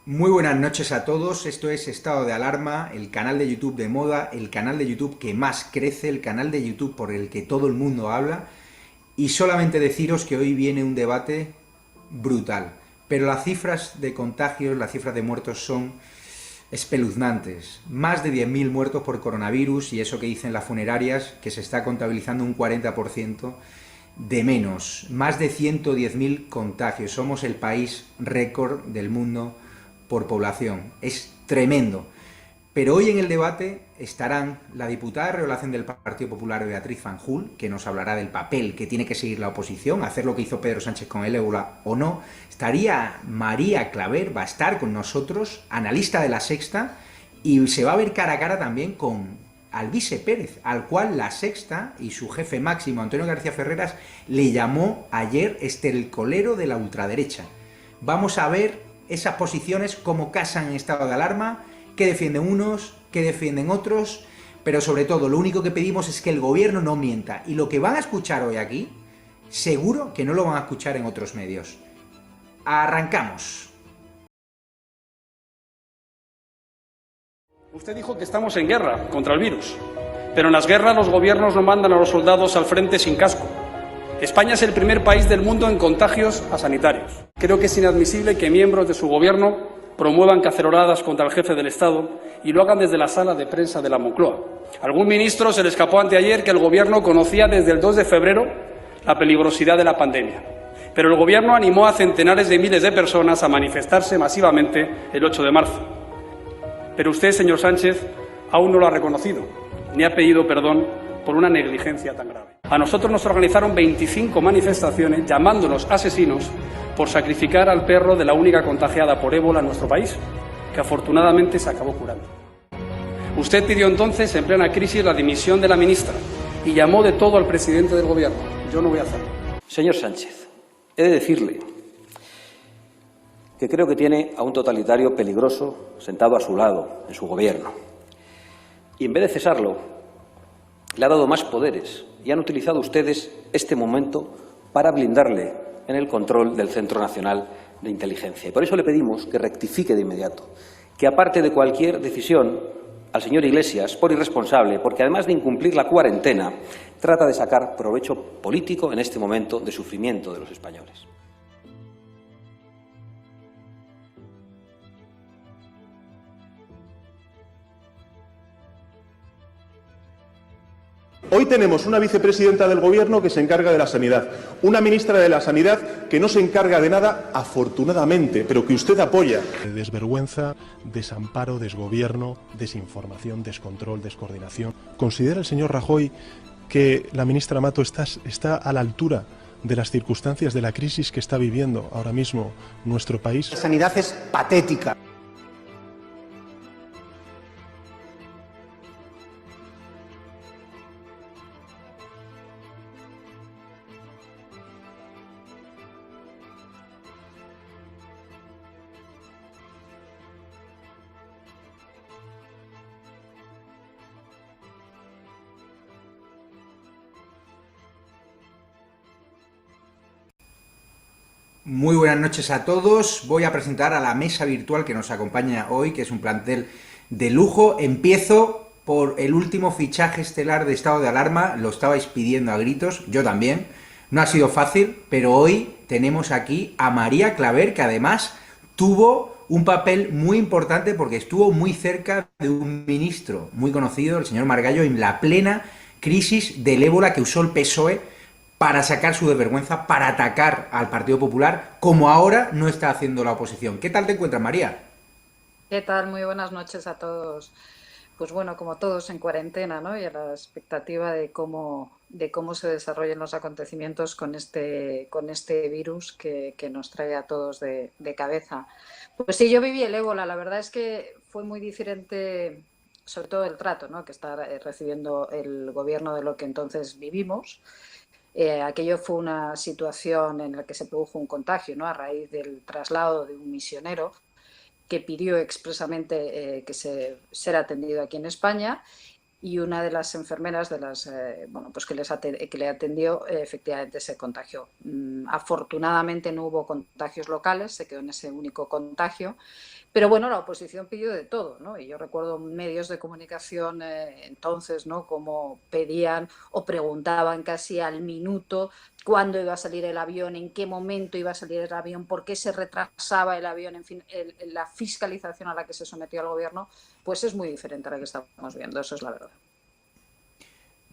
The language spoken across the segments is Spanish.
Muy buenas noches a todos, esto es Estado de Alarma, el canal de YouTube de moda, el canal de YouTube que más crece, el canal de YouTube por el que todo el mundo habla, y solamente deciros que hoy viene un debate brutal, pero las cifras de contagios, las cifras de muertos son espeluznantes. Más de 10.000 muertos por coronavirus y eso que dicen las funerarias, que se está contabilizando un 40% de menos. Más de 110.000 contagios. Somos el país récord del mundo por población. Es tremendo. Pero hoy en el debate estarán la diputada de Renovación del Partido Popular, Beatriz Fanjul, que nos hablará del papel que tiene que seguir la oposición, hacer lo que hizo Pedro Sánchez con el ébola o no. Estaría María Claver, va a estar con nosotros, analista de La Sexta, y se va a ver cara a cara también con Alvise Pérez, al cual La Sexta y su jefe máximo, Antonio García Ferreras, le llamó ayer estercolero de la ultraderecha. Vamos a ver esas posiciones, cómo casan en estado de alarma, qué defienden unos, qué defienden otros, pero sobre todo lo único que pedimos es que el gobierno no mienta. Y lo que van a escuchar hoy aquí, seguro que no lo van a escuchar en otros medios. Arrancamos. Usted dijo que estamos en guerra contra el virus, pero en las guerras los gobiernos no mandan a los soldados al frente sin casco. España es el primer país del mundo en contagios a sanitarios. Creo que es inadmisible que miembros de su gobierno promuevan caceroladas contra el jefe del Estado y lo hagan desde la sala de prensa de la Moncloa. A algún ministro se le escapó anteayer que el Gobierno conocía desde el 2 de febrero la peligrosidad de la pandemia. Pero el Gobierno animó a centenares de miles de personas a manifestarse masivamente el 8 de marzo. Pero usted, señor Sánchez, aún no lo ha reconocido, ni ha pedido perdón por una negligencia tan grave. A nosotros nos organizaron 25 manifestaciones llamándonos asesinos por sacrificar al perro de la única contagiada por ébola en nuestro país, que afortunadamente se acabó curando. Usted pidió entonces, en plena crisis, la dimisión de la ministra y llamó de todo al presidente del Gobierno. Yo no voy a hacerlo. Señor Sánchez, he de decirle que creo que tiene a un totalitario peligroso sentado a su lado, en su Gobierno. Y en vez de cesarlo, le ha dado más poderes y han utilizado ustedes este momento para blindarle en el control del Centro Nacional de Inteligencia. Y por eso le pedimos que rectifique de inmediato, que aparte de cualquier decisión al señor Iglesias por irresponsable, porque además de incumplir la cuarentena, trata de sacar provecho político en este momento de sufrimiento de los españoles. Hoy tenemos una vicepresidenta del Gobierno que se encarga de la sanidad, una ministra de la Sanidad que no se encarga de nada, afortunadamente, pero que usted apoya. Desvergüenza, desamparo, desgobierno, desinformación, descontrol, descoordinación. ¿Considera el señor Rajoy que la ministra Mato está a la altura de las circunstancias de la crisis que está viviendo ahora mismo nuestro país? La sanidad es patética. Muy buenas noches a todos. Voy a presentar a la mesa virtual que nos acompaña hoy, que es un plantel de lujo. Empiezo por el último fichaje estelar de estado de alarma. Lo estabais pidiendo a gritos, yo también. No ha sido fácil, pero hoy tenemos aquí a María Claver, que además tuvo un papel muy importante porque estuvo muy cerca de un ministro muy conocido, el señor Margallo, en la plena crisis del ébola que usó el PSOE para sacar su desvergüenza, para atacar al Partido Popular, como ahora no está haciendo la oposición. ¿Qué tal te encuentras, María? ¿Qué tal? Muy buenas noches a todos. Pues bueno, como todos en cuarentena, ¿no? Y a la expectativa de cómo se desarrollen los acontecimientos con este virus que nos trae a todos de cabeza. Pues sí, yo viví el ébola. La verdad es que fue muy diferente, sobre todo el trato, ¿no? Que está recibiendo el gobierno de lo que entonces vivimos. Aquello fue una situación en la que se produjo un contagio, ¿no? A raíz del traslado de un misionero que pidió expresamente ser atendido aquí en España, y una de las enfermeras pues que le atendió efectivamente se contagió. Afortunadamente no hubo contagios locales, se quedó en ese único contagio, Pero bueno, la oposición pidió de todo, ¿no? Y yo recuerdo medios de comunicación entonces, ¿no? Como pedían o preguntaban casi al minuto cuándo iba a salir el avión, en qué momento iba a salir el avión, por qué se retrasaba el avión, en fin, la fiscalización a la que se sometió el gobierno, pues es muy diferente a la que estamos viendo, eso es la verdad.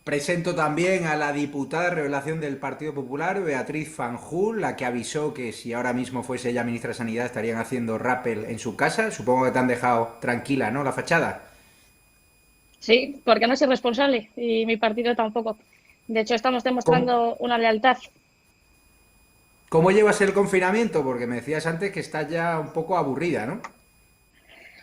Presento también a la diputada revelación del Partido Popular, Beatriz Fanjul, la que avisó que si ahora mismo fuese ella ministra de Sanidad estarían haciendo rappel en su casa. Supongo que te han dejado tranquila, ¿no? La fachada. Sí, porque no soy responsable y mi partido tampoco. De hecho, estamos ¿Cómo, demostrando una lealtad. cómo llevas el confinamiento? Porque me decías antes que estás ya un poco aburrida, ¿no?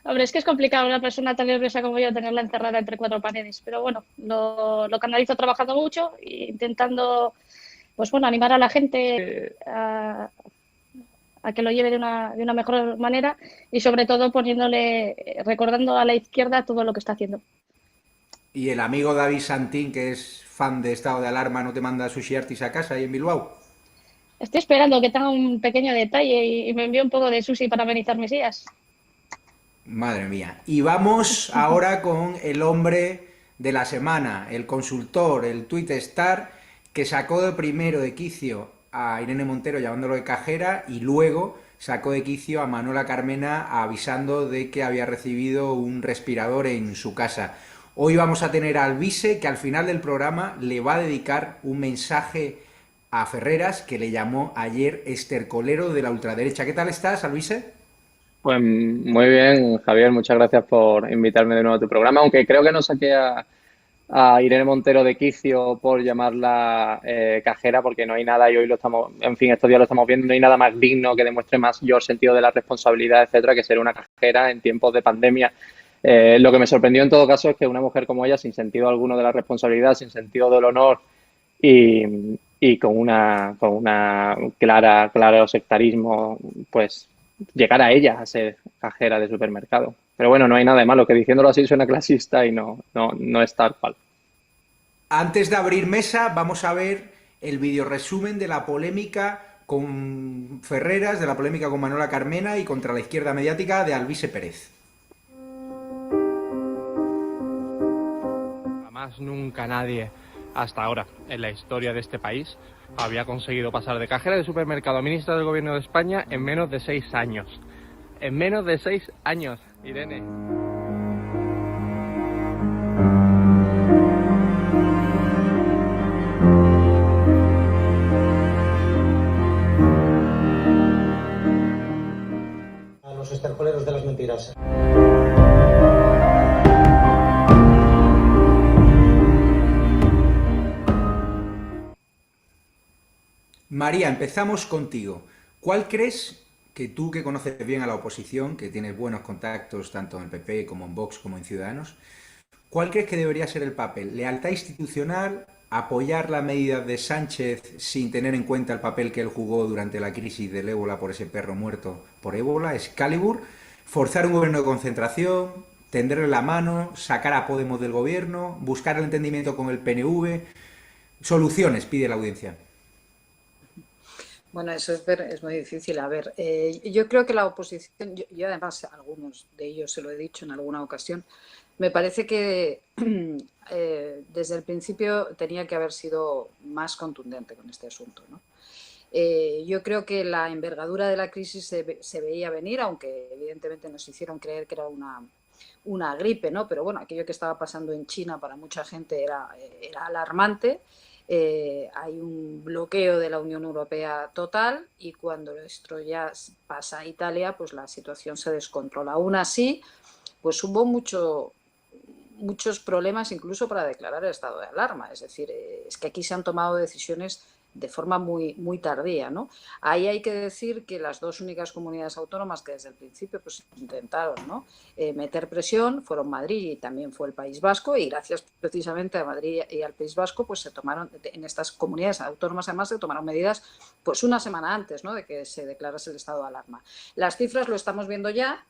Hombre, es que es complicado una persona tan nerviosa como yo tenerla encerrada entre cuatro paredes, pero bueno, lo canalizo trabajando mucho e intentando, pues bueno, animar a la gente a que lo lleve de una mejor manera y sobre todo recordando a la izquierda todo lo que está haciendo. Y el amigo David Santín, que es fan de estado de alarma, ¿no te manda sushi artis a casa ahí en Bilbao? Estoy esperando que tenga un pequeño detalle y me envíe un poco de sushi para amenizar mis días. Madre mía. Y vamos ahora con el hombre de la semana, el consultor, el tuitestar, que sacó de primero de quicio a Irene Montero llamándolo de cajera y luego sacó de quicio a Manuela Carmena avisando de que había recibido un respirador en su casa. Hoy vamos a tener a Alvise, que al final del programa le va a dedicar un mensaje a Ferreras, que le llamó ayer estercolero de la ultraderecha. ¿Qué tal estás, Alvise? Pues muy bien, Javier, muchas gracias por invitarme de nuevo a tu programa, aunque creo que no saqué a Irene Montero de quicio por llamarla cajera, porque no hay nada, y hoy lo estamos, en fin, estos días lo estamos viendo, no hay nada más digno que demuestre más yo el sentido de la responsabilidad, etcétera, que ser una cajera en tiempos de pandemia. Lo que me sorprendió en todo caso es que una mujer como ella, sin sentido alguno de la responsabilidad, sin sentido del honor y con una claro sectarismo, pues llegar a ella a ser cajera de supermercado. Pero bueno, no hay nada de malo, que diciéndolo así suena clasista y no es tal cual. Antes de abrir mesa, vamos a ver el video resumen de la polémica con Ferreras, de la polémica con Manuela Carmena y contra la izquierda mediática de Alvise Pérez. Jamás nunca nadie hasta ahora en la historia de este país había conseguido pasar de cajera de supermercado a ministra del Gobierno de España en menos de 6 años. En menos de 6 años, Irene. A los estercoleros de las mentiras. María, empezamos contigo. ¿Cuál crees que tú, que conoces bien a la oposición, que tienes buenos contactos tanto en el PP como en Vox como en Ciudadanos, cuál crees que debería ser el papel? ¿Lealtad institucional? ¿Apoyar las medidas de Sánchez sin tener en cuenta el papel que él jugó durante la crisis del ébola por ese perro muerto por ébola, Excalibur? ¿Forzar un gobierno de concentración? ¿Tenderle la mano? ¿Sacar a Podemos del gobierno? ¿Buscar el entendimiento con el PNV? Soluciones, pide la audiencia. Bueno, eso es muy difícil. A ver, yo creo que la oposición, yo además a algunos de ellos se lo he dicho en alguna ocasión, me parece que desde el principio tenía que haber sido más contundente con este asunto, ¿no? Yo creo que la envergadura de la crisis se veía venir, aunque evidentemente nos hicieron creer que era una gripe, ¿no? Pero bueno, aquello que estaba pasando en China para mucha gente era alarmante. Hay un bloqueo de la Unión Europea total y cuando esto ya pasa a Italia, pues la situación se descontrola. Aún así, pues hubo muchos problemas incluso para declarar el estado de alarma. Es decir, es que aquí se han tomado decisiones de forma muy tardía, ¿no? Ahí hay que decir que las dos únicas comunidades autónomas que desde el principio pues intentaron, ¿no?, meter presión fueron Madrid y también fue el País Vasco, y gracias precisamente a Madrid y al País Vasco pues se tomaron, en estas comunidades autónomas además se tomaron medidas pues una semana antes, ¿no?, de que se declarase el estado de alarma. Las cifras lo estamos viendo ya.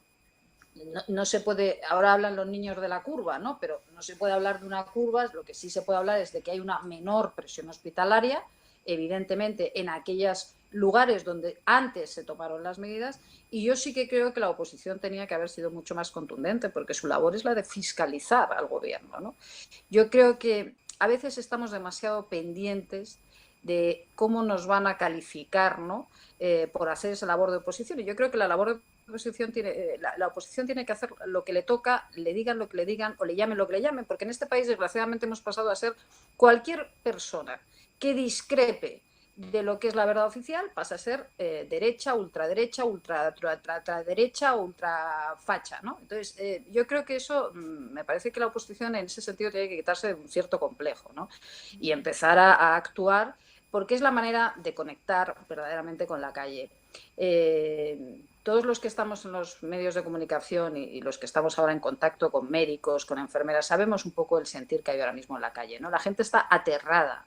No se puede, ahora hablan los niños de la curva, ¿no?, pero no se puede hablar de una curva. Lo que sí se puede hablar es de que hay una menor presión hospitalaria, evidentemente en aquellas lugares donde antes se tomaron las medidas, y yo sí que creo que la oposición tenía que haber sido mucho más contundente, porque su labor es la de fiscalizar al gobierno, ¿no? Yo creo que a veces estamos demasiado pendientes de cómo nos van a calificar, ¿no? Por hacer esa labor de oposición. Y yo creo que la labor de oposición la oposición tiene que hacer lo que le toca, le digan lo que le digan o le llamen lo que le llamen, porque en este país desgraciadamente hemos pasado a ser cualquier persona que discrepe de lo que es la verdad oficial, pasa a ser derecha, ultraderecha, ultraderecha, ultrafacha, ¿no? Entonces, yo creo que eso, me parece que la oposición en ese sentido tiene que quitarse un cierto complejo, ¿no? Y empezar a actuar, porque es la manera de conectar verdaderamente con la calle. Todos los que estamos en los medios de comunicación y los que estamos ahora en contacto con médicos, con enfermeras, sabemos un poco el sentir que hay ahora mismo en la calle, ¿no? La gente está aterrada.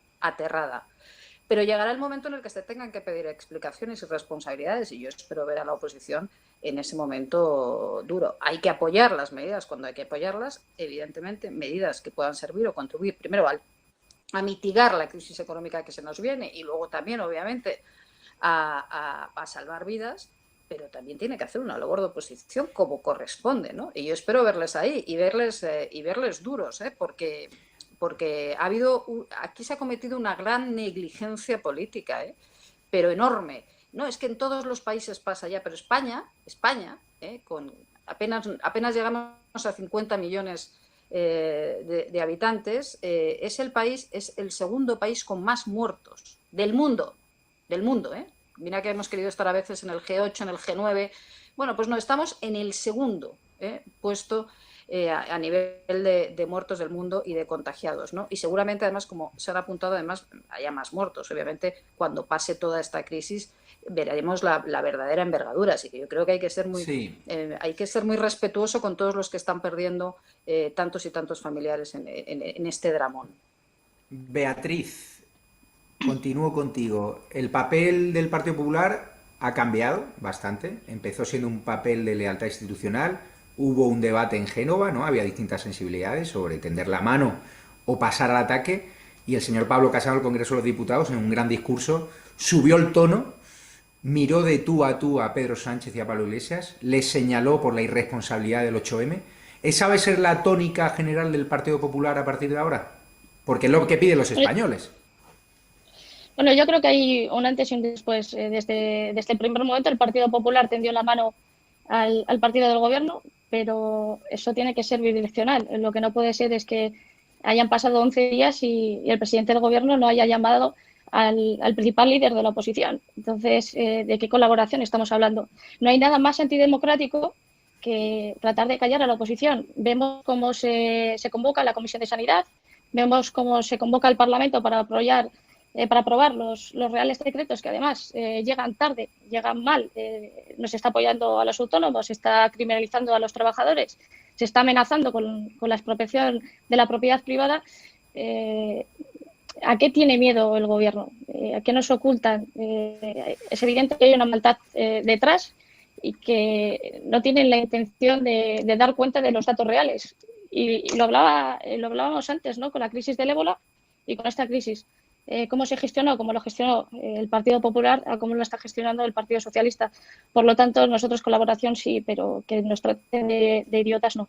Pero llegará el momento en el que se tengan que pedir explicaciones y responsabilidades, y yo espero ver a la oposición en ese momento duro. Hay que apoyar las medidas cuando hay que apoyarlas, evidentemente, medidas que puedan servir o contribuir primero a mitigar la crisis económica que se nos viene y luego también, obviamente, a salvar vidas, pero también tiene que hacer una labor de oposición como corresponde, ¿no? Y yo espero verles ahí y verles duros, porque aquí se ha cometido una gran negligencia política, pero enorme. No, es que en todos los países pasa ya, pero España, con apenas llegamos a 50 millones de habitantes, es el segundo país con más muertos del mundo, Mira que hemos querido estar a veces en el G8, en el G9. Bueno, pues no, estamos en el segundo puesto a nivel de muertos del mundo y de contagiados, ¿no? Y seguramente, además, como se han apuntado, además, haya más muertos. Obviamente, cuando pase toda esta crisis, veremos la verdadera envergadura. Así que yo creo que hay que ser muy respetuoso con todos los que están perdiendo tantos y tantos familiares en este dramón. Beatriz, continúo contigo. El papel del Partido Popular ha cambiado bastante. Empezó siendo un papel de lealtad institucional. Hubo un debate en Génova, ¿no? Había distintas sensibilidades sobre tender la mano o pasar al ataque, y el señor Pablo Casado del Congreso de los Diputados, en un gran discurso, subió el tono, miró de tú a Pedro Sánchez y a Pablo Iglesias, les señaló por la irresponsabilidad del 8M. ¿Esa va a ser la tónica general del Partido Popular a partir de ahora? Porque es lo que piden los españoles. Bueno, yo creo que hay un antes y un después. Desde el primer momento el Partido Popular tendió la mano al partido del Gobierno, pero eso tiene que ser bidireccional. Lo que no puede ser es que hayan pasado 11 días y el presidente del Gobierno no haya llamado al principal líder de la oposición. Entonces, ¿de qué colaboración estamos hablando? No hay nada más antidemocrático que tratar de callar a la oposición. Vemos cómo se convoca la Comisión de Sanidad, vemos cómo se convoca el Parlamento para aprobar los reales decretos, que además llegan tarde, llegan mal, no se está apoyando a los autónomos, se está criminalizando a los trabajadores, se está amenazando con la expropiación de la propiedad privada. ¿A qué tiene miedo el Gobierno? ¿A qué nos ocultan? Es evidente que hay una maldad detrás y que no tienen la intención de dar cuenta de los datos reales. Y lo hablábamos antes, ¿no? Con la crisis del ébola y con esta crisis. Cómo se gestionó, cómo lo gestionó el Partido Popular, a cómo lo está gestionando el Partido Socialista. Por lo tanto, nosotros colaboración sí, pero que nos traten de idiotas no.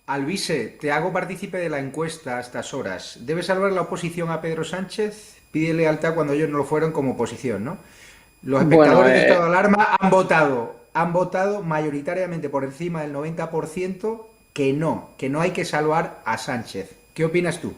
Alvise, te hago partícipe de la encuesta a estas horas. ¿Debe salvar la oposición a Pedro Sánchez? Pide lealtad cuando ellos no lo fueron como oposición, ¿no? Los espectadores de estado de alarma han votado mayoritariamente por encima del 90% que no hay que salvar a Sánchez. ¿Qué opinas tú?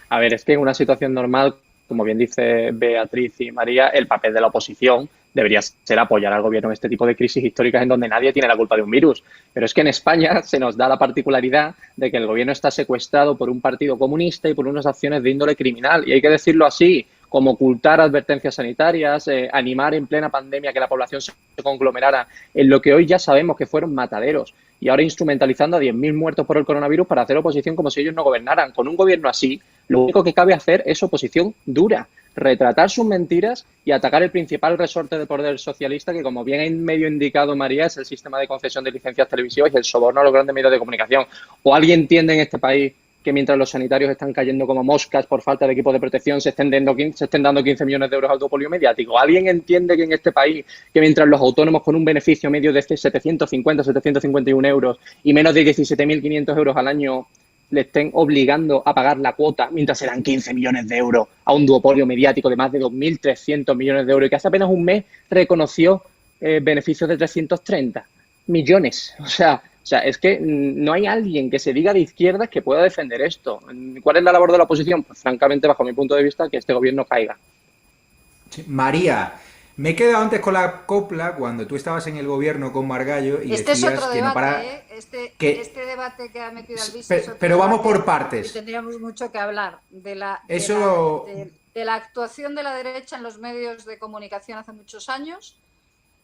A ver, es que en una situación normal, como bien dice Beatriz y María, el papel de la oposición debería ser apoyar al gobierno en este tipo de crisis históricas en donde nadie tiene la culpa de un virus. Pero es que en España se nos da la particularidad de que el gobierno está secuestrado por un partido comunista y por unas acciones de índole criminal. Y hay que decirlo así, como ocultar advertencias sanitarias, animar en plena pandemia que la población se conglomerara en lo que hoy ya sabemos que fueron mataderos. Y ahora instrumentalizando a 10.000 muertos por el coronavirus para hacer oposición como si ellos no gobernaran. Con un gobierno así, lo único que cabe hacer es oposición dura, retratar sus mentiras y atacar el principal resorte de poder socialista que, como bien ha medio indicado María, es el sistema de concesión de licencias televisivas y el soborno a los grandes medios de comunicación. ¿O alguien entiende en este país que mientras los sanitarios están cayendo como moscas por falta de equipos de protección se estén dando 15 millones de euros a autopolio mediático? ¿Alguien entiende que en este país, que mientras los autónomos con un beneficio medio de 751 euros y menos de 17.500 euros al año le estén obligando a pagar la cuota mientras se dan 15 millones de euros a un duopolio mediático de más de 2.300 millones de euros y que hace apenas un mes reconoció beneficios de 330 millones? O sea, es que no hay alguien que se diga de izquierdas que pueda defender esto. ¿Cuál es la labor de la oposición? Pues francamente, bajo mi punto de vista, que este gobierno caiga. María, me he quedado antes con la copla cuando tú estabas en el gobierno con Margallo y este decías es otro que debate, no para... Este debate que ha metido Albizu es otro pero vamos debate por partes. y tendríamos mucho que hablar de la actuación de la derecha en los medios de comunicación hace muchos años.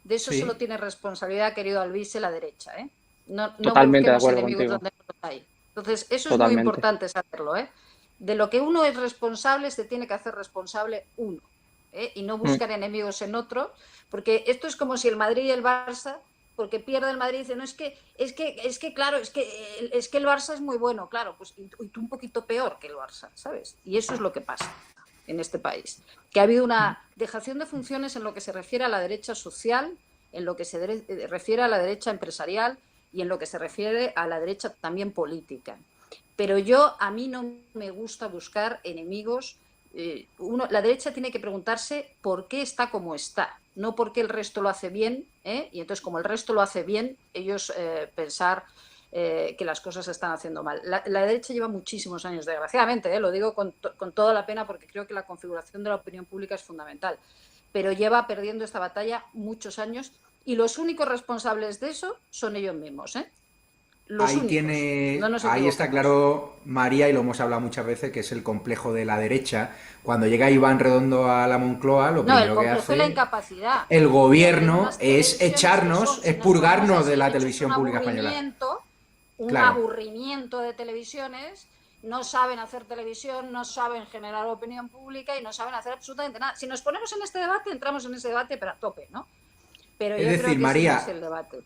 De eso Sí. solo tiene responsabilidad, querido Albizu, la derecha, ¿eh? No Totalmente de busquemos acuerdo enemigos contigo. donde no los hay. Entonces, eso Totalmente. es muy importante saberlo, ¿eh? De lo que uno es responsable, se tiene que hacer responsable uno, ¿eh? Y no buscar enemigos en otro, porque esto es como si el Madrid y el Barça, porque pierde el Madrid, dice, no, es que claro, es que el Barça es muy bueno, claro, pues y tú un poquito peor que el Barça, ¿sabes? Y eso es lo que pasa en este país, que ha habido una dejación de funciones en lo que se refiere a la derecha social, en lo que se refiere a la derecha empresarial y en lo que se refiere a la derecha también política. Pero a mí no me gusta buscar enemigos. La derecha tiene que preguntarse por qué está como está, no por qué el resto lo hace bien, ¿eh? Y entonces, como el resto lo hace bien, ellos pensar que las cosas se están haciendo mal. La derecha lleva muchísimos años, desgraciadamente, lo digo con toda la pena porque creo que la configuración de la opinión pública es fundamental, pero lleva perdiendo esta batalla muchos años y los únicos responsables de eso son ellos mismos, ¿eh? Ahí está claro, María, y lo hemos hablado muchas veces, que es el complejo de la derecha. Cuando llega Iván Redondo a la Moncloa, lo primero que hace la incapacidad. el gobierno es echarnos, es purgarnos de la televisión pública española. Un aburrimiento de televisiones, no saben hacer televisión, no saben generar opinión pública y no saben hacer absolutamente nada. Si nos ponemos en este debate, entramos en ese debate, pero a tope, ¿no? Pero yo creo que María, ese no es el debate.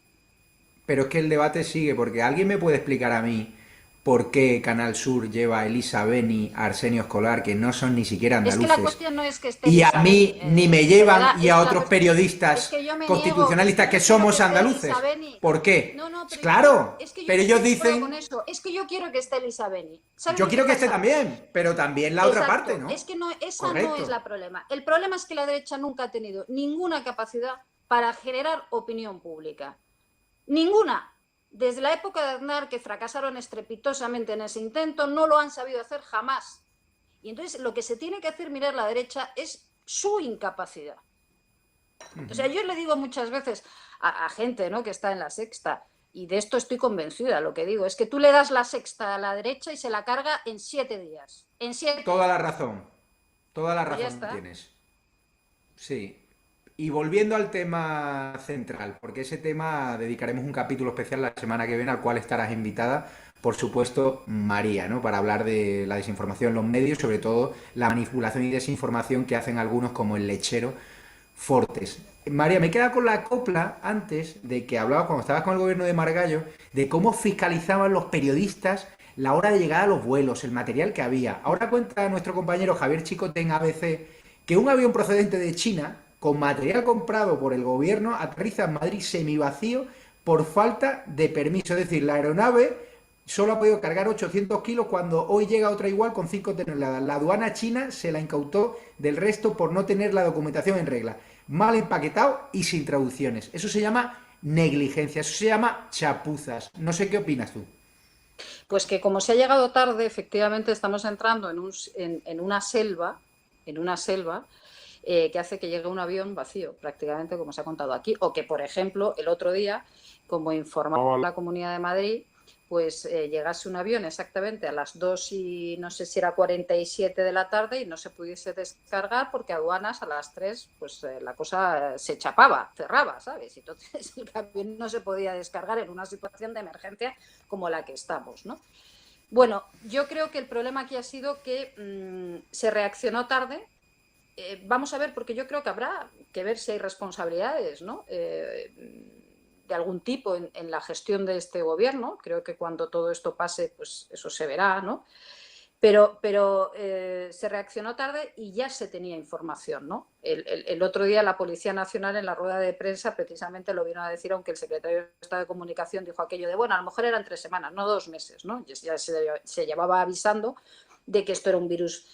Pero es que el debate sigue, porque ¿alguien me puede explicar a mí por qué Canal Sur lleva a Elisa Beni, a Arsenio Escolar, que no son ni siquiera andaluces? Es que la cuestión no es que esté y Elisa a mí Beni, ni me llevan, verdad, y a otros periodistas constitucionalistas que somos andaluces. ¿Por qué? Claro, pero ellos dicen... Con eso. Es que yo quiero que esté Elisa Beni. Yo quiero que esté también, pero también la otra parte, ¿no? Es que esa no es el problema. El problema es que la derecha nunca ha tenido ninguna capacidad para generar opinión pública. Ninguna. Desde la época de Aznar, que fracasaron estrepitosamente en ese intento, no lo han sabido hacer jamás. Y entonces lo que se tiene que hacer mirar la derecha es su incapacidad. O sea, yo le digo muchas veces a gente, ¿no?, que está en la Sexta, y de esto estoy convencida, lo que digo es que tú le das la Sexta a la derecha y se la carga en 7 días. Toda la razón tienes. Sí. Y volviendo al tema central, porque ese tema dedicaremos un capítulo especial la semana que viene, al cual estarás invitada, por supuesto, María, ¿no?, para hablar de la desinformación en los medios, sobre todo la manipulación y desinformación que hacen algunos, como el lechero Fortes. María, me queda con la copla antes de que hablabas, cuando estabas con el gobierno de Margallo, de cómo fiscalizaban los periodistas la hora de llegar a los vuelos, el material que había. Ahora cuenta nuestro compañero Javier Chicote en ABC que un avión procedente de China, con material comprado por el gobierno, aterriza en Madrid semivacío por falta de permiso. Es decir, la aeronave solo ha podido cargar 800 kilos cuando hoy llega otra igual con 5 toneladas. La aduana china se la incautó del resto por no tener la documentación en regla. Mal empaquetado y sin traducciones. Eso se llama negligencia, eso se llama chapuzas. No sé qué opinas tú. Pues que como se ha llegado tarde, efectivamente estamos entrando en una selva, que hace que llegue un avión vacío, prácticamente, como se ha contado aquí, o que, por ejemplo, el otro día, como informaba la Comunidad de Madrid, pues llegase un avión exactamente a las 2 y no sé si era 47 de la tarde y no se pudiese descargar porque aduanas a las 3, pues la cosa se chapaba, cerraba, ¿sabes? Entonces el avión no se podía descargar en una situación de emergencia como la que estamos, ¿no? Bueno, yo creo que el problema aquí ha sido que se reaccionó tarde. Vamos a ver, porque yo creo que habrá que ver si hay responsabilidades, ¿no?, de de algún tipo en la gestión de este gobierno. Creo que cuando todo esto pase, pues eso se verá, ¿no? Pero se reaccionó tarde y ya se tenía información, ¿no? El otro día la Policía Nacional en la rueda de prensa precisamente lo vino a decir, aunque el secretario de Estado de Comunicación dijo aquello de, bueno, a lo mejor eran 3 semanas, no 2 meses, ¿no? Ya se llevaba avisando de que esto era un virus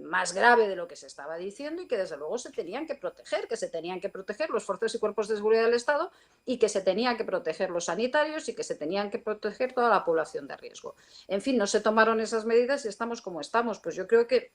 más grave de lo que se estaba diciendo y que desde luego se tenían que proteger, que se tenían que proteger los fuerzas y cuerpos de seguridad del Estado y que se tenían que proteger los sanitarios y que se tenían que proteger toda la población de riesgo. En fin, no se tomaron esas medidas y estamos como estamos. Pues yo creo que,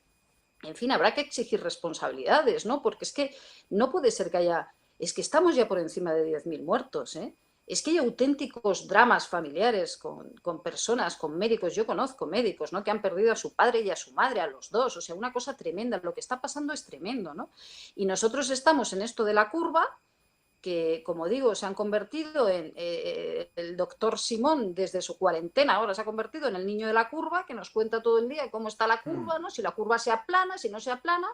en fin, habrá que exigir responsabilidades, ¿no? Porque es que no puede ser que haya... Es que estamos ya por encima de 10.000 muertos, ¿eh? Es que hay auténticos dramas familiares con personas, con médicos. Yo conozco médicos, ¿no?, que han perdido a su padre y a su madre, a los dos. O sea, una cosa tremenda. Lo que está pasando es tremendo, ¿no? Y nosotros estamos en esto de la curva, que, como digo, se han convertido en... el doctor Simón, desde su cuarentena, ahora se ha convertido en el niño de la curva, que nos cuenta todo el día cómo está la curva, ¿no? Si la curva se aplana, si no se aplana,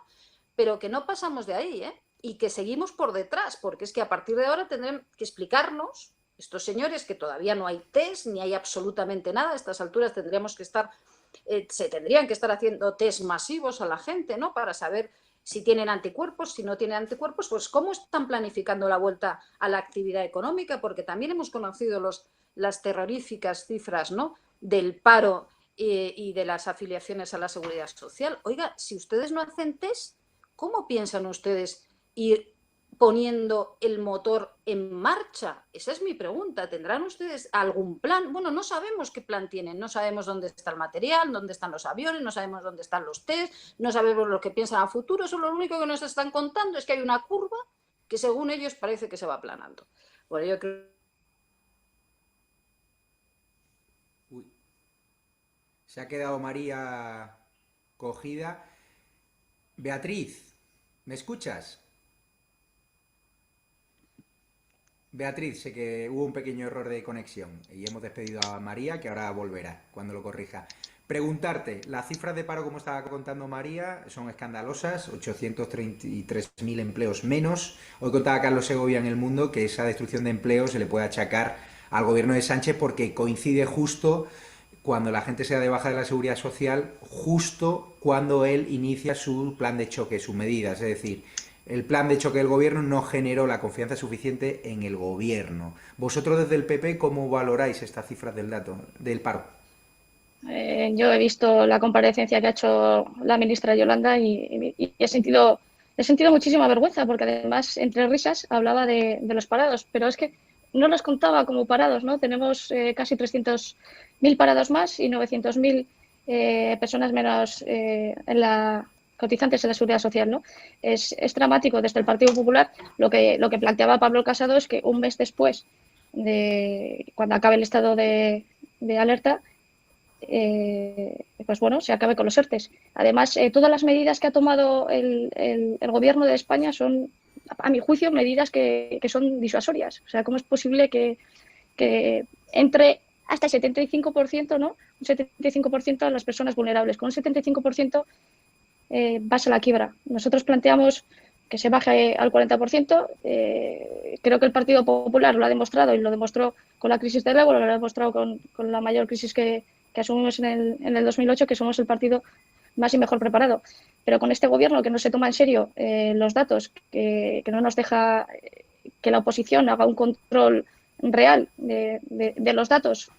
pero que no pasamos de ahí, ¿eh? Y que seguimos por detrás, porque es que a partir de ahora tendrán que explicarnos, estos señores, que todavía no hay test, ni hay absolutamente nada. A estas alturas tendríamos que estar, se tendrían que estar haciendo test masivos a la gente, ¿no?, para saber si tienen anticuerpos, si no tienen anticuerpos, pues cómo están planificando la vuelta a la actividad económica, porque también hemos conocido las terroríficas cifras, ¿no?, del paro y de las afiliaciones a la seguridad social. Oiga, si ustedes no hacen test, ¿cómo piensan ustedes ir poniendo el motor en marcha? Esa es mi pregunta. ¿Tendrán ustedes algún plan? Bueno, no sabemos qué plan tienen, no sabemos dónde está el material, dónde están los aviones, no sabemos dónde están los test, no sabemos lo que piensan a futuro. Eso lo único que nos están contando es que hay una curva que, según ellos, parece que se va aplanando. Bueno, yo creo... Uy. Se ha quedado María cogida. Beatriz, ¿me escuchas? Beatriz, sé que hubo un pequeño error de conexión y hemos despedido a María, que ahora volverá cuando lo corrija. Preguntarte, las cifras de paro, como estaba contando María, son escandalosas, 833.000 empleos menos. Hoy contaba Carlos Segovia en El Mundo que esa destrucción de empleo se le puede achacar al gobierno de Sánchez porque coincide justo cuando la gente se da de baja de la Seguridad Social, justo cuando él inicia su plan de choque, sus medidas, es decir... El plan de choque del gobierno no generó la confianza suficiente en el gobierno. Vosotros desde el PP, ¿cómo valoráis estas cifras del paro? Yo he visto la comparecencia que ha hecho la ministra Yolanda y he sentido muchísima vergüenza, porque además, entre risas, hablaba de los parados, pero es que no los contaba como parados, ¿no? Tenemos casi 300.000 parados más y 900.000 personas menos cotizantes en la Seguridad Social, ¿no? Es dramático. Desde el Partido Popular lo que planteaba Pablo Casado es que un mes después de cuando acabe el estado de alerta, pues bueno, se acabe con los ERTEs. Además, todas las medidas que ha tomado el gobierno de España son, a mi juicio, medidas que son disuasorias. O sea, ¿cómo es posible que entre hasta el 75%, ¿no? Un 75% a las personas vulnerables? Con un 75% vas a la quiebra. Nosotros planteamos que se baje al 40%. Creo que el Partido Popular lo ha demostrado y lo demostró con la crisis del euro, lo ha demostrado con la mayor crisis que asumimos en el 2008, que somos el partido más y mejor preparado. Pero con este gobierno que no se toma en serio los datos, que no nos deja que la oposición haga un control real de los datos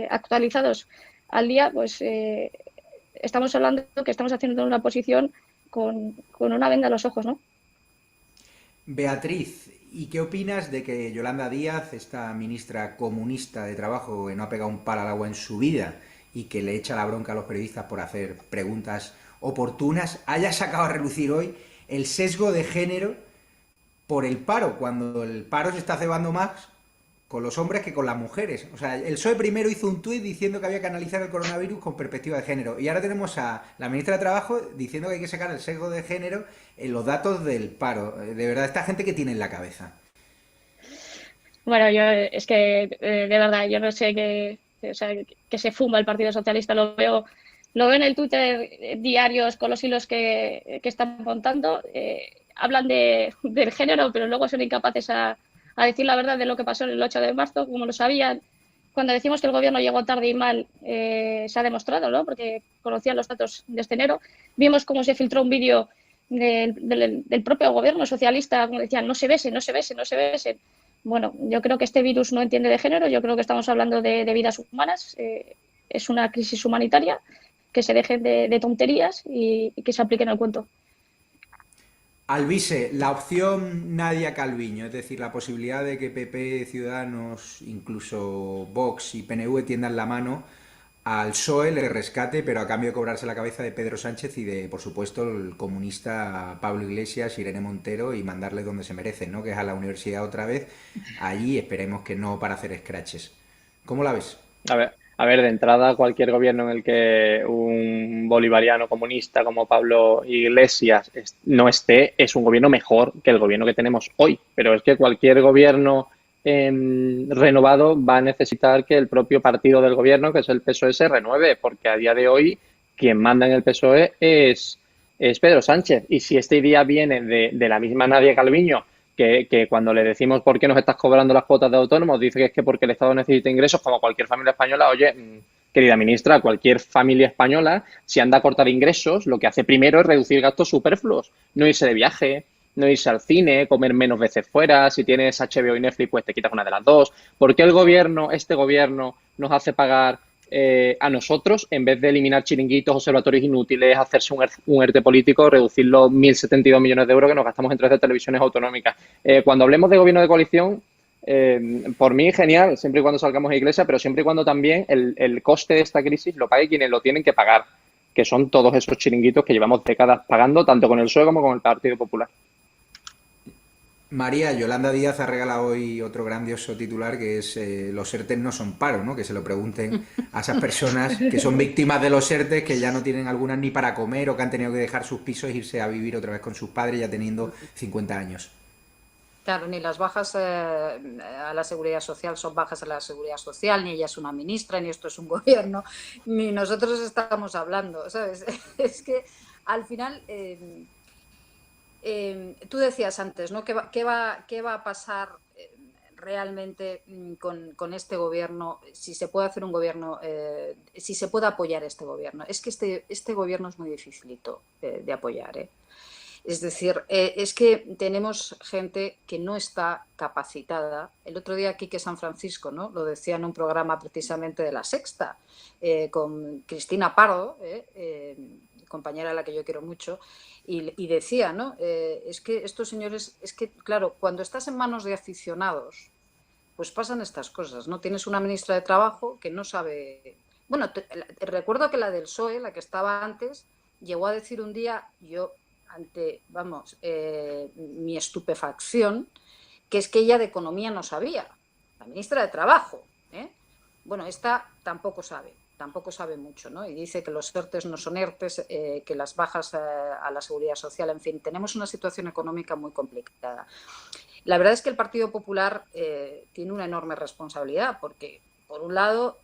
actualizados al día, pues estamos hablando que estamos haciendo una posición con una venda en los ojos, ¿no? Beatriz, ¿y qué opinas de que Yolanda Díaz, esta ministra comunista de Trabajo, que no ha pegado un palo al agua en su vida y que le echa la bronca a los periodistas por hacer preguntas oportunas, haya sacado a relucir hoy el sesgo de género por el paro, cuando el paro se está cebando más con los hombres que con las mujeres? O sea, el PSOE primero hizo un tuit diciendo que había que analizar el coronavirus con perspectiva de género, y ahora tenemos a la ministra de Trabajo diciendo que hay que sacar el sesgo de género en los datos del paro. De verdad, esta gente que tiene en la cabeza. Bueno, yo es que de verdad, yo no sé que se fuma el Partido Socialista. Lo veo en el Twitter diarios con los hilos que están montando. Hablan del género, pero luego son incapaces a a decir la verdad de lo que pasó el 8 de marzo, como lo sabían. Cuando decimos que el gobierno llegó tarde y mal, se ha demostrado, ¿no? Porque conocían los datos de este enero. Vimos cómo se filtró un vídeo del propio gobierno socialista, como decían, no se besen, no se besen, no se besen. Bueno, yo creo que este virus no entiende de género, yo creo que estamos hablando de vidas humanas, es una crisis humanitaria, que se dejen de tonterías y que se apliquen al cuento. Alvise, la opción Nadia Calviño, es decir, la posibilidad de que PP, Ciudadanos, incluso Vox y PNV tiendan la mano al PSOE, le rescate, pero a cambio de cobrarse la cabeza de Pedro Sánchez y de, por supuesto, el comunista Pablo Iglesias, Irene Montero, y mandarle donde se merecen, ¿no? Que es a la universidad otra vez. Allí esperemos que no para hacer scratches. ¿Cómo la ves? A ver, de entrada, cualquier gobierno en el que un bolivariano comunista como Pablo Iglesias no esté, es un gobierno mejor que el gobierno que tenemos hoy. Pero es que cualquier gobierno renovado va a necesitar que el propio partido del gobierno, que es el PSOE, se renueve, porque a día de hoy quien manda en el PSOE es Pedro Sánchez. Y si este día viene de la misma Nadia Calviño, que cuando le decimos por qué nos estás cobrando las cuotas de autónomos, dice que es que porque el Estado necesita ingresos, como cualquier familia española. Oye, querida ministra, cualquier familia española, si anda a cortar ingresos, lo que hace primero es reducir gastos superfluos, no irse de viaje, no irse al cine, comer menos veces fuera. Si tienes HBO y Netflix, pues te quitas una de las dos. ¿Por qué este gobierno nos hace pagar a nosotros, en vez de eliminar chiringuitos, observatorios inútiles, hacerse un ERTE político, reducir los 1.072 millones de euros que nos gastamos en 13 televisiones autonómicas? Cuando hablemos de gobierno de coalición, por mí genial, siempre y cuando salgamos de Iglesia, pero siempre y cuando también el coste de esta crisis lo pague quienes lo tienen que pagar, que son todos esos chiringuitos que llevamos décadas pagando, tanto con el PSOE como con el Partido Popular. María, Yolanda Díaz ha regalado hoy otro grandioso titular que es los ERTE no son paro, ¿no? Que se lo pregunten a esas personas que son víctimas de los ERTE, que ya no tienen algunas ni para comer o que han tenido que dejar sus pisos e irse a vivir otra vez con sus padres ya teniendo 50 años. Claro, ni las bajas a la Seguridad Social son bajas a la Seguridad Social, ni ella es una ministra, ni esto es un gobierno, ni nosotros estamos hablando, ¿sabes? Es que al final... tú decías antes, ¿no? ¿Qué va a pasar realmente con este gobierno? Si se puede hacer un gobierno, si se puede apoyar este gobierno. Es que este gobierno es muy dificilito de apoyar, ¿eh? Es decir, es que tenemos gente que no está capacitada. El otro día Quique San Francisco, ¿no? Lo decía en un programa precisamente de La Sexta, con Cristina Pardo, compañera a la que yo quiero mucho, y decía, ¿no? Es que estos señores, es que, claro, cuando estás en manos de aficionados, pues pasan estas cosas, ¿no? Tienes una ministra de Trabajo que no sabe... Bueno, recuerdo que la del PSOE, la que estaba antes, llegó a decir un día, yo, ante, vamos, mi estupefacción, que es que ella de economía no sabía, la ministra de Trabajo, ¿eh? Bueno, esta tampoco sabe mucho, ¿no? Y dice que los ERTES no son ERTES, que las bajas a la Seguridad Social, en fin, tenemos una situación económica muy complicada. La verdad es que el Partido Popular tiene una enorme responsabilidad, porque, por un lado,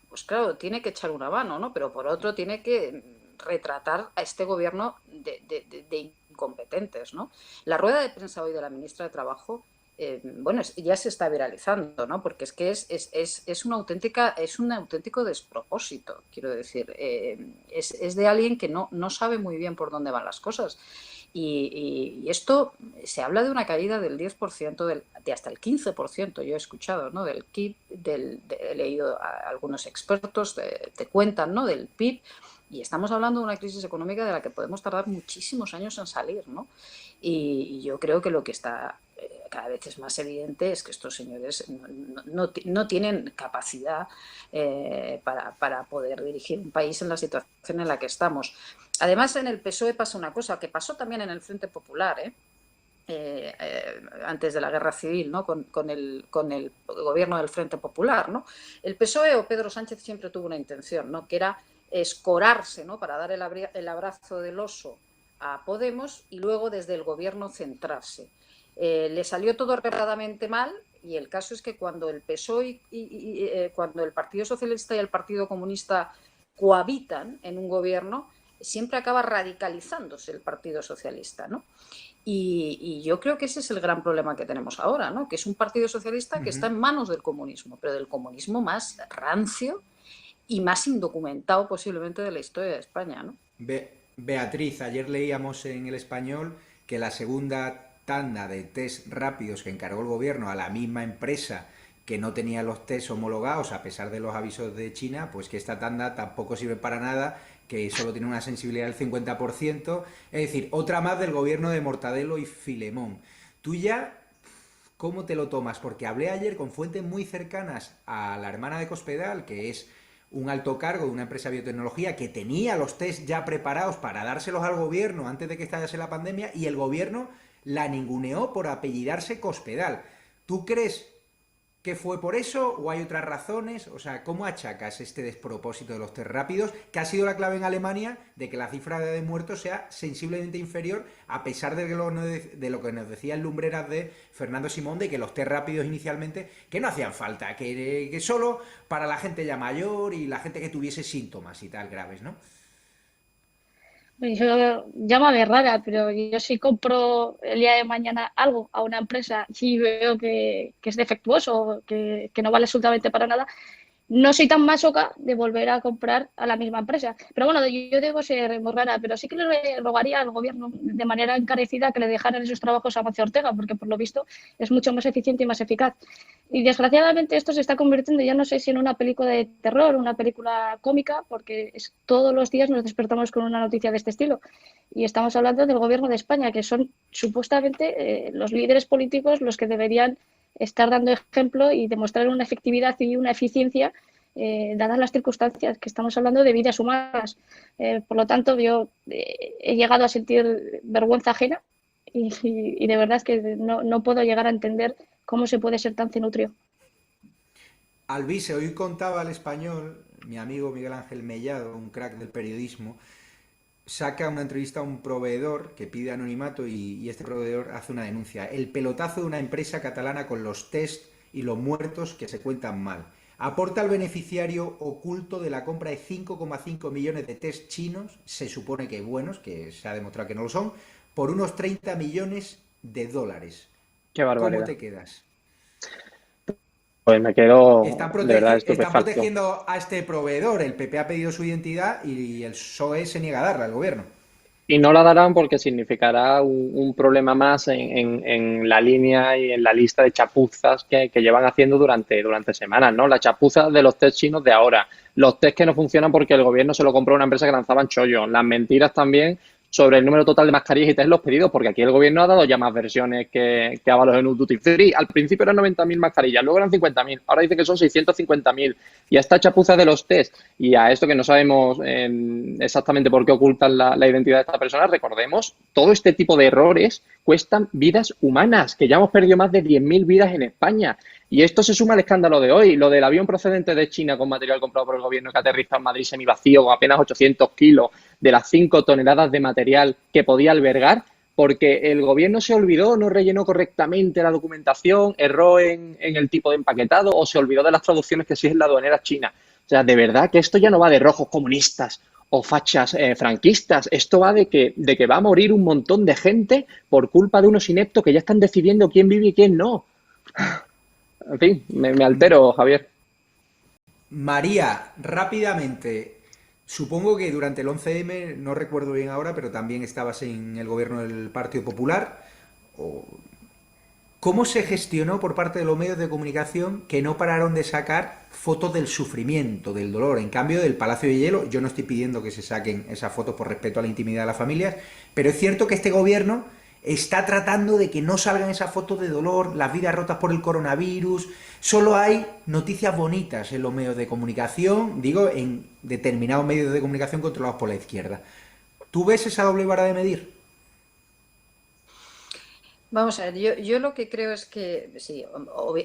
pues claro, tiene que echar una mano, ¿no? Pero por otro tiene que retratar a este gobierno de incompetentes, ¿no? La rueda de prensa hoy de la ministra de Trabajo, bueno, ya se está viralizando, ¿no? Porque es que es un auténtico despropósito, quiero decir. Es de alguien que no sabe muy bien por dónde van las cosas. Y esto, se habla de una caída del 10%, de hasta el 15%, yo he escuchado, ¿no? Del PIB, he leído a algunos expertos, te cuentan, ¿no? Del PIB. Y estamos hablando de una crisis económica de la que podemos tardar muchísimos años en salir, ¿no? Y yo creo que lo que está cada vez es más evidente es que estos señores no tienen capacidad para poder dirigir un país en la situación en la que estamos. Además, en el PSOE pasa una cosa que pasó también en el Frente Popular, antes de la Guerra Civil, ¿no? con el gobierno del Frente Popular, ¿no? El PSOE o Pedro Sánchez siempre tuvo una intención, ¿no? Que era escorarse, ¿no? Para dar el abrazo del oso a Podemos y luego desde el gobierno centrarse. Le salió todo reparadamente mal y el caso es que cuando el PSOE cuando el Partido Socialista y el Partido Comunista cohabitan en un gobierno, siempre acaba radicalizándose el Partido Socialista, ¿no? Y yo creo que ese es el gran problema que tenemos ahora, ¿no? Que es un partido socialista que está en manos del comunismo, pero del comunismo más rancio y más indocumentado posiblemente de la historia de España, ¿no? Beatriz, ayer leíamos en El Español que la segunda tanda de test rápidos que encargó el gobierno a la misma empresa que no tenía los test homologados a pesar de los avisos de China, pues que esta tanda tampoco sirve para nada, que solo tiene una sensibilidad del 50%, es decir, otra más del gobierno de Mortadelo y Filemón. Tú ya, ¿cómo te lo tomas? Porque hablé ayer con fuentes muy cercanas a la hermana de Cospedal, que es un alto cargo de una empresa de biotecnología que tenía los test ya preparados para dárselos al gobierno antes de que estallase la pandemia, y el gobierno la ninguneó por apellidarse Cospedal. ¿Tú crees que fue por eso o hay otras razones? O sea, ¿cómo achacas este despropósito de los test rápidos, que ha sido la clave en Alemania de que la cifra de muertos sea sensiblemente inferior, a pesar de lo que nos decía el Lumbreras de Fernando Simón, de que los test rápidos inicialmente que no hacían falta, que solo para la gente ya mayor y la gente que tuviese síntomas y tal graves, ¿no? Yo, llámame rara, pero yo si compro el día de mañana algo a una empresa y veo que es defectuoso, que no vale absolutamente para nada, no soy tan masoca de volver a comprar a la misma empresa. Pero bueno, yo debo ser muy rara, pero sí que le rogaría al gobierno de manera encarecida que le dejaran esos trabajos a Amancio Ortega, porque por lo visto es mucho más eficiente y más eficaz. Y desgraciadamente esto se está convirtiendo, ya no sé si en una película de terror, una película cómica, porque todos los días nos despertamos con una noticia de este estilo. Y estamos hablando del gobierno de España, que son supuestamente los líderes políticos los que deberían estar dando ejemplo y demostrar una efectividad y una eficiencia dadas las circunstancias, que estamos hablando de vidas humanas. Por lo tanto, yo he llegado a sentir vergüenza ajena y de verdad es que no puedo llegar a entender cómo se puede ser tan cenutrio. Alvise, hoy contaba al Español, mi amigo Miguel Ángel Mellado, un crack del periodismo, saca una entrevista a un proveedor que pide anonimato y este proveedor hace una denuncia. El pelotazo de una empresa catalana con los test y los muertos que se cuentan mal. Aporta al beneficiario oculto de la compra de 5,5 millones de test chinos, se supone que buenos, que se ha demostrado que no lo son, por unos 30 millones de dólares. Qué barbaridad. ¿Cómo te quedas? Pues me quedo Están de verdad estupefacto. protegiendo a este proveedor. El PP ha pedido su identidad y el PSOE se niega a darla al gobierno. Y no la darán porque significará un problema más en la línea y en la lista de chapuzas que llevan haciendo durante semanas, ¿no? La chapuza de los test chinos de ahora, los test que no funcionan porque el gobierno se lo compró a una empresa que lanzaban chollos, las mentiras también sobre el número total de mascarillas y test los pedidos, porque aquí el gobierno ha dado ya más versiones que Ábalos en un duty free. Al principio eran 90.000 mascarillas, luego eran 50.000, ahora dice que son 650.000. Y a esta chapuza de los test y a esto que no sabemos exactamente por qué ocultan la identidad de esta persona, recordemos, todo este tipo de errores cuestan vidas humanas, que ya hemos perdido más de 10.000 vidas en España. Y esto se suma al escándalo de hoy, lo del avión procedente de China con material comprado por el gobierno que aterriza en Madrid semivacío con apenas 800 kilos de las 5 toneladas de material que podía albergar, porque el gobierno se olvidó, no rellenó correctamente la documentación, erró en el tipo de empaquetado o se olvidó de las traducciones que exigen la aduanera china. O sea, de verdad que esto ya no va de rojos comunistas o fachas franquistas, esto va de que va a morir un montón de gente por culpa de unos ineptos que ya están decidiendo quién vive y quién no. En fin, me altero, Javier. María, rápidamente, supongo que durante el 11M, no recuerdo bien ahora, pero también estabas en el gobierno del Partido Popular. ¿Cómo se gestionó por parte de los medios de comunicación que no pararon de sacar fotos del sufrimiento, del dolor? En cambio, del Palacio de Hielo, yo no estoy pidiendo que se saquen esas fotos por respeto a la intimidad de las familias, pero es cierto que este gobierno está tratando de que no salgan esas fotos de dolor, las vidas rotas por el coronavirus. Solo hay noticias bonitas en los medios de comunicación, digo, en determinados medios de comunicación controlados por la izquierda. ¿Tú ves esa doble vara de medir? Vamos a ver, yo lo que creo es que, sí,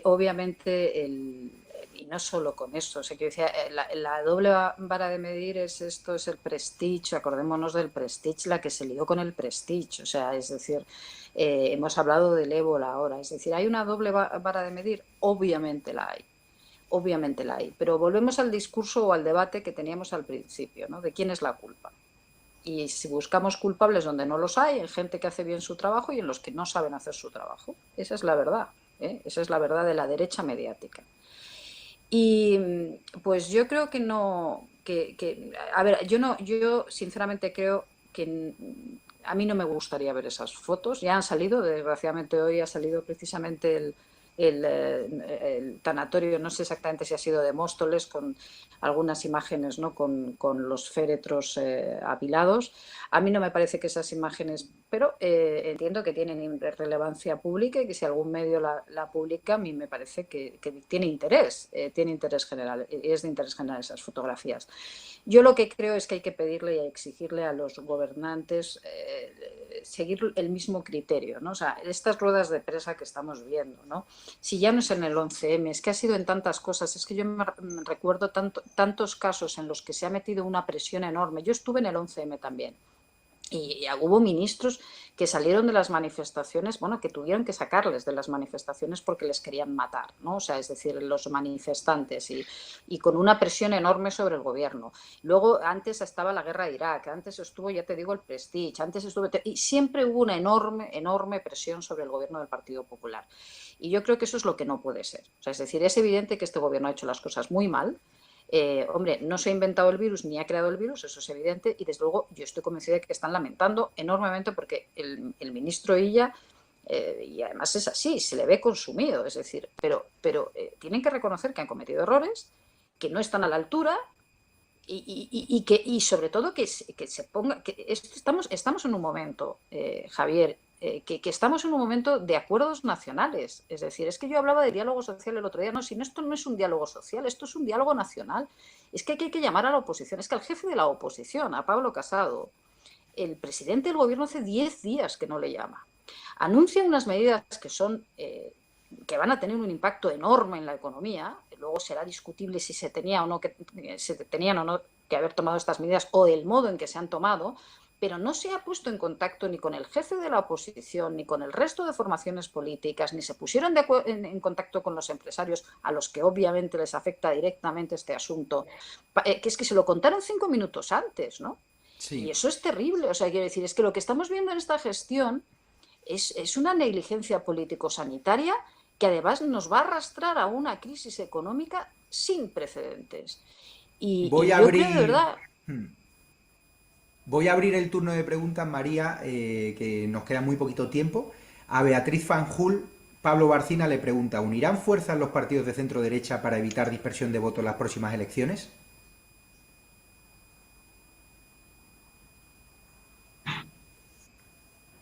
obviamente, y no solo con esto, o sea, que decía, la doble vara de medir es esto, es el Prestige, acordémonos del Prestige, la que se lió con el Prestige, o sea, es decir, hemos hablado del ébola ahora, es decir, ¿hay una doble vara de medir? Obviamente la hay, pero volvemos al discurso o al debate que teníamos al principio, ¿no? ¿De quién es la culpa? Y si buscamos culpables donde no los hay, en gente que hace bien su trabajo y en los que no saben hacer su trabajo. Esa es la verdad, ¿eh? Esa es la verdad de la derecha mediática. Y pues yo creo que no, a ver, yo sinceramente creo que a mí no me gustaría ver esas fotos. Ya han salido, desgraciadamente hoy ha salido precisamente el tanatorio, no sé exactamente si ha sido de Móstoles, con algunas imágenes, ¿no? con los féretros apilados. A mí no me parece que esas imágenes, pero entiendo que tienen relevancia pública y que si algún medio la publica, a mí me parece que tiene interés general, es de interés general esas fotografías. Yo lo que creo es que hay que pedirle y exigirle a los gobernantes seguir el mismo criterio, ¿no? O sea, estas ruedas de prensa que estamos viendo, ¿no? Si ya no es en el 11M, es que ha sido en tantas cosas, es que yo me recuerdo tantos casos en los que se ha metido una presión enorme. Yo estuve en el 11M también. Y hubo ministros que salieron de las manifestaciones, bueno, que tuvieron que sacarles de las manifestaciones porque les querían matar, ¿no? O sea, es decir, los manifestantes y con una presión enorme sobre el gobierno. Luego, antes estaba la guerra de Irak, antes estuvo, ya te digo, el Prestige, antes estuvo... Y siempre hubo una enorme presión sobre el gobierno del Partido Popular. Y yo creo que eso es lo que no puede ser. O sea, es decir, es evidente que este gobierno ha hecho las cosas muy mal. Hombre, no se ha inventado el virus ni ha creado el virus, eso es evidente, y desde luego yo estoy convencida de que están lamentando enormemente porque el ministro Illa, y además es así, se le ve consumido, es decir, pero tienen que reconocer que han cometido errores, que no están a la altura y sobre todo que se ponga, que estamos en un momento, Javier, que estamos en un momento de acuerdos nacionales. Es decir, es que yo hablaba de diálogo social el otro día. No, si esto no es un diálogo social, esto es un diálogo nacional. Es que hay que llamar a la oposición. Es que al jefe de la oposición, a Pablo Casado, el presidente del gobierno hace 10 días que no le llama. Anuncia unas medidas que son... que van a tener un impacto enorme en la economía. Luego será discutible si se tenían o no que haber tomado estas medidas o el modo en que se han tomado, pero no se ha puesto en contacto ni con el jefe de la oposición, ni con el resto de formaciones políticas, ni se pusieron en contacto con los empresarios, a los que obviamente les afecta directamente este asunto, que es que se lo contaron 5 minutos antes, ¿no? Sí. Y eso es terrible. O sea, quiero decir, es que lo que estamos viendo en esta gestión es una negligencia político-sanitaria que además nos va a arrastrar a una crisis económica sin precedentes. Voy a abrir... creo, de verdad... Voy a abrir el turno de preguntas, María, que nos queda muy poquito tiempo. A Beatriz Fanjul, Pablo Barcina le pregunta: ¿unirán fuerzas los partidos de centro-derecha para evitar dispersión de votos en las próximas elecciones?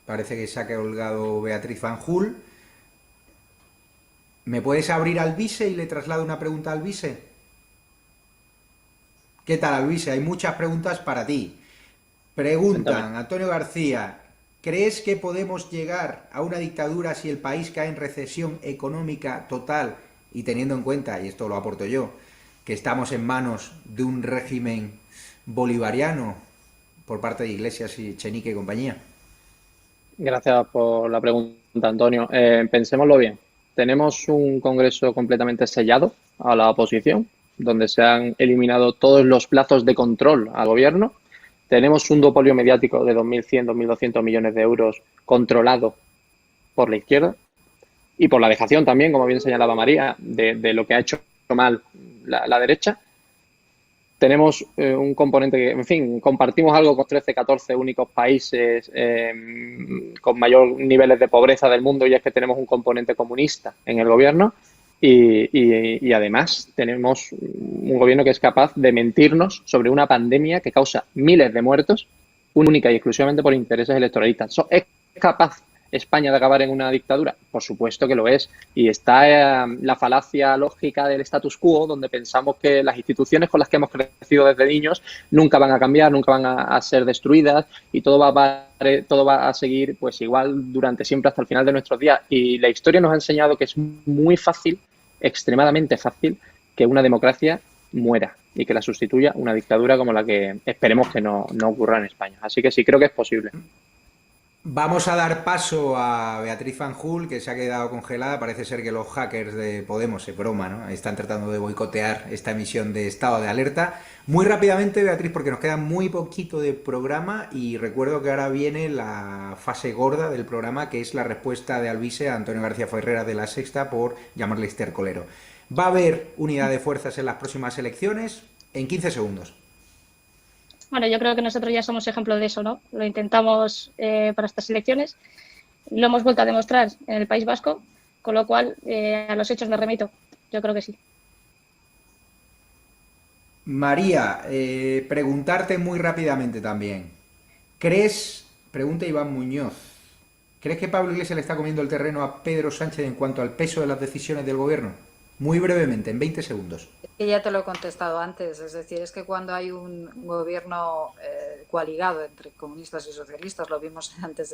Parece que se ha colgado Beatriz Fanjul. ¿Me puedes abrir al Alvise y le traslado una pregunta al Alvise? ¿Qué tal, Alvise? Hay muchas preguntas para ti. Preguntan, Antonio García, ¿crees que podemos llegar a una dictadura si el país cae en recesión económica total y teniendo en cuenta, y esto lo aporto yo, que estamos en manos de un régimen bolivariano por parte de Iglesias y Echenique y compañía? Gracias por la pregunta, Antonio. Pensémoslo bien. Tenemos un Congreso completamente sellado a la oposición, donde se han eliminado todos los plazos de control al gobierno. Tenemos un duopolio mediático de 2.100, 2.200 millones de euros controlado por la izquierda y por la dejación también, como bien señalaba María, de lo que ha hecho mal la derecha. Tenemos un componente que, en fin, compartimos algo con 13, 14 únicos países con mayor niveles de pobreza del mundo, y es que tenemos un componente comunista en el gobierno. Y además tenemos un gobierno que es capaz de mentirnos sobre una pandemia que causa miles de muertos, única y exclusivamente por intereses electoralistas. ¿Es capaz España de acabar en una dictadura? Por supuesto que lo es. Y está la falacia lógica del status quo, donde pensamos que las instituciones con las que hemos crecido desde niños nunca van a cambiar, nunca van a ser destruidas, y todo va a seguir pues igual durante siempre hasta el final de nuestros días. Y la historia nos ha enseñado que es muy fácil, extremadamente fácil, que una democracia muera y que la sustituya una dictadura como la que esperemos que no ocurra en España. Así que sí, creo que es posible. Vamos a dar paso a Beatriz Fanjul, que se ha quedado congelada. Parece ser que los hackers de Podemos, es broma, ¿no? Están tratando de boicotear esta emisión de estado de alerta. Muy rápidamente, Beatriz, porque nos queda muy poquito de programa y recuerdo que ahora viene la fase gorda del programa, que es la respuesta de Alvise a Antonio García Ferreras de La Sexta por llamarle estercolero. Va a haber unidad de fuerzas en las próximas elecciones en 15 segundos. Bueno, yo creo que nosotros ya somos ejemplo de eso, ¿no? Lo intentamos para estas elecciones, lo hemos vuelto a demostrar en el País Vasco, con lo cual a los hechos me remito. Yo creo que sí. María, preguntarte muy rápidamente también. Pregunta Iván Muñoz, ¿crees que Pablo Iglesias le está comiendo el terreno a Pedro Sánchez en cuanto al peso de las decisiones del gobierno? Muy brevemente, en 20 segundos. Que ya te lo he contestado antes, es decir, es que cuando hay un gobierno coaligado entre comunistas y socialistas, lo vimos antes